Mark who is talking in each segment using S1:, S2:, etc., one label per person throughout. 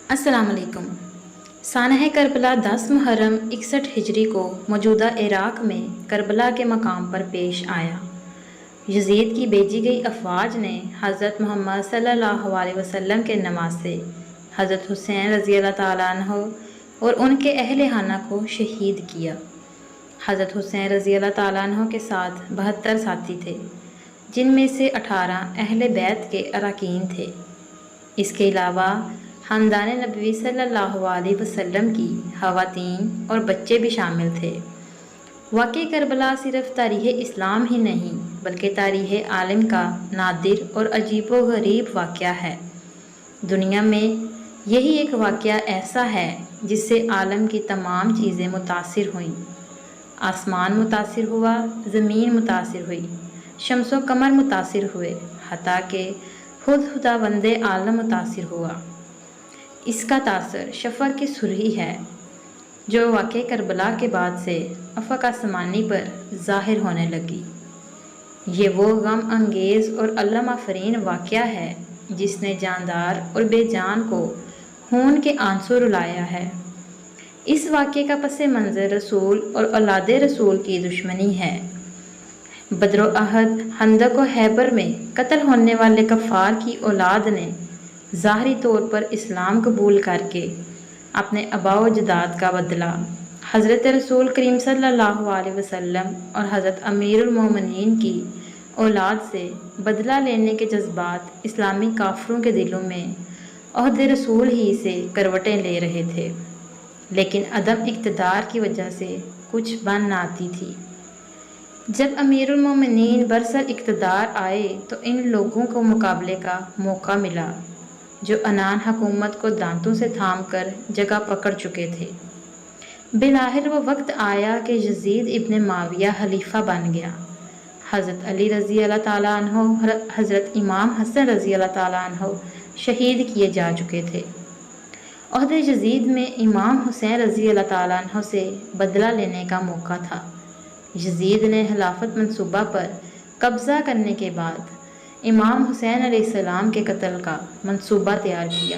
S1: السلام علیکم۔ سانحہ کربلا 10 محرم 61 ہجری کو موجودہ عراق میں کربلا کے مقام پر پیش آیا۔ یزید کی بھیجی گئی افواج نے حضرت محمد صلی اللہ علیہ وسلم کے نواسے حضرت حسین رضی اللہ تعالیٰ عنہ اور ان کے اہل خانہ کو شہید کیا۔ حضرت حسین رضی اللہ تعالیٰ عنہ کے ساتھ 72 ساتھی تھے، جن میں سے 18 اہل بیت کے اراکین تھے۔ اس کے علاوہ خاندان نبوی صلی اللہ علیہ وسلم کی خواتین اور بچے بھی شامل تھے۔ واقعہ کربلا صرف تاریخ اسلام ہی نہیں بلکہ تاریخ عالم کا نادر اور عجیب و غریب واقعہ ہے۔ دنیا میں یہی ایک واقعہ ایسا ہے جس سے عالم کی تمام چیزیں متاثر ہوئیں۔ آسمان متاثر ہوا، زمین متاثر ہوئی، شمس و قمر متاثر ہوئے، حتیٰ کہ خود خداوند عالم متاثر ہوا۔ اس کا تاثر شفق کی سرخی ہے جو واقعہ کربلا کے بعد سے افق آسمانی پر ظاہر ہونے لگی۔ یہ وہ غم انگیز اور علم آفرین واقعہ ہے جس نے جاندار اور بے جان کو خون کے آنسو رلایا ہے۔ اس واقعے کا پس منظر رسول اور اولاد رسول کی دشمنی ہے۔ بدر و احد، خندق و خیبر میں قتل ہونے والے کفار کی اولاد نے ظاہری طور پر اسلام قبول کر کے اپنے آباء و اجداد کا بدلہ حضرت رسول کریم صلی اللہ علیہ وسلم اور حضرت امیر المومنین کی اولاد سے بدلہ لینے کے جذبات اسلامی کافروں کے دلوں میں عہد رسول ہی سے کروٹیں لے رہے تھے، لیکن عدم اقتدار کی وجہ سے کچھ بن نہ آتی تھی۔ جب امیر المومنین برسر اقتدار آئے تو ان لوگوں کو مقابلے کا موقع ملا جو عنان حکومت کو دانتوں سے تھام کر جگہ پکڑ چکے تھے۔ بالآخر وہ وقت آیا کہ یزید ابن معاویہ خلیفہ بن گیا۔ حضرت علی رضی اللہ تعالیٰ عنہ، حضرت امام حسن رضی اللہ تعالیٰ عنہ شہید کیے جا چکے تھے۔ عہد یزید میں امام حسین رضی اللہ تعالیٰ عنہ سے بدلہ لینے کا موقع تھا۔ یزید نے خلافت منصوبہ پر قبضہ کرنے کے بعد امام حسین علیہ السلام کے قتل کا منصوبہ تیار کیا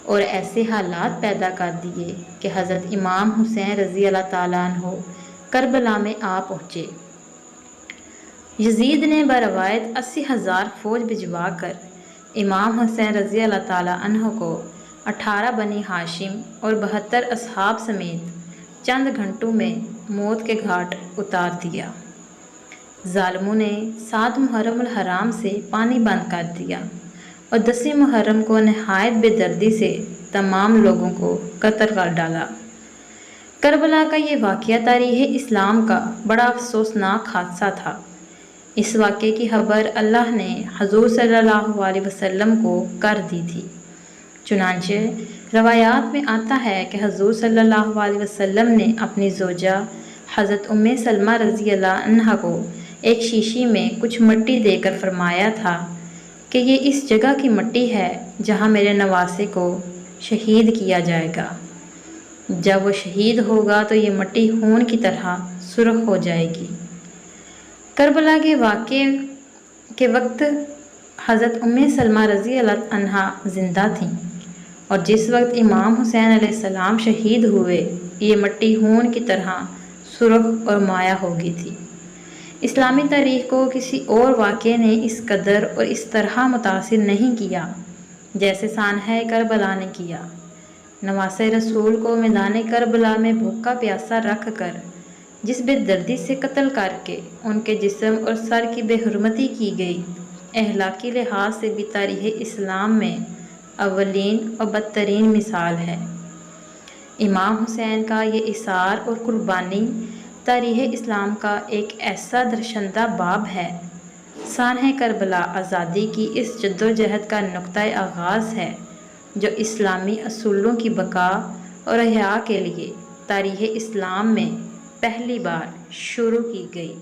S1: اور ایسے حالات پیدا کر دیے کہ حضرت امام حسین رضی اللہ تعالیٰ عنہ کربلا میں آ پہنچے۔ یزید نے بروایت 80,000 فوج بھجوا کر امام حسین رضی اللہ تعالیٰ عنہ کو 18 بنی ہاشم اور 72 اصحاب سمیت چند گھنٹوں میں موت کے گھاٹ اتار دیا۔ ظالموں نے 7 محرم الحرام سے پانی بند کر دیا اور 10 محرم کو نہایت بے دردی سے تمام لوگوں کو قتل کر ڈالا۔ کربلا کا یہ واقعہ تاریخ اسلام کا بڑا افسوسناک حادثہ تھا۔ اس واقعے کی خبر اللہ نے حضور صلی اللہ علیہ وسلم کو کر دی تھی۔ چنانچہ روایات میں آتا ہے کہ حضور صلی اللہ علیہ وسلم نے اپنی زوجہ حضرت ام سلمہ رضی اللہ عنہا کو ایک شیشی میں کچھ مٹی دے کر فرمایا تھا کہ یہ اس جگہ کی مٹی ہے جہاں میرے نواسے کو شہید کیا جائے گا۔ جب وہ شہید ہوگا تو یہ مٹی خون کی طرح سرخ ہو جائے گی۔ کربلا کے واقعے کے وقت حضرت ام سلمہ رضی اللہ عنہا زندہ تھیں اور جس وقت امام حسین علیہ السلام شہید ہوئے یہ مٹی خون کی طرح سرخ اور مایع ہو گئی تھی۔ اسلامی تاریخ کو کسی اور واقعے نے اس قدر اور اس طرح متاثر نہیں کیا جیسے سانحہ کربلا نے کیا۔ نواسۂ رسول کو میدان کربلا میں بھوکا پیاسا رکھ کر جس بے دردی سے قتل کر کے ان کے جسم اور سر کی بے حرمتی کی گئی، اخلاقی لحاظ سے بھی تاریخ اسلام میں اولین اور بدترین مثال ہے۔ امام حسین کا یہ اثار اور قربانی تاریخ اسلام کا ایک ایسا درشندہ باب ہے۔ سانحہ کربلا آزادی کی اس جدوجہد کا نقطۂ آغاز ہے جو اسلامی اصولوں کی بقا اور احیاء کے لیے تاریخ اسلام میں پہلی بار شروع کی گئی۔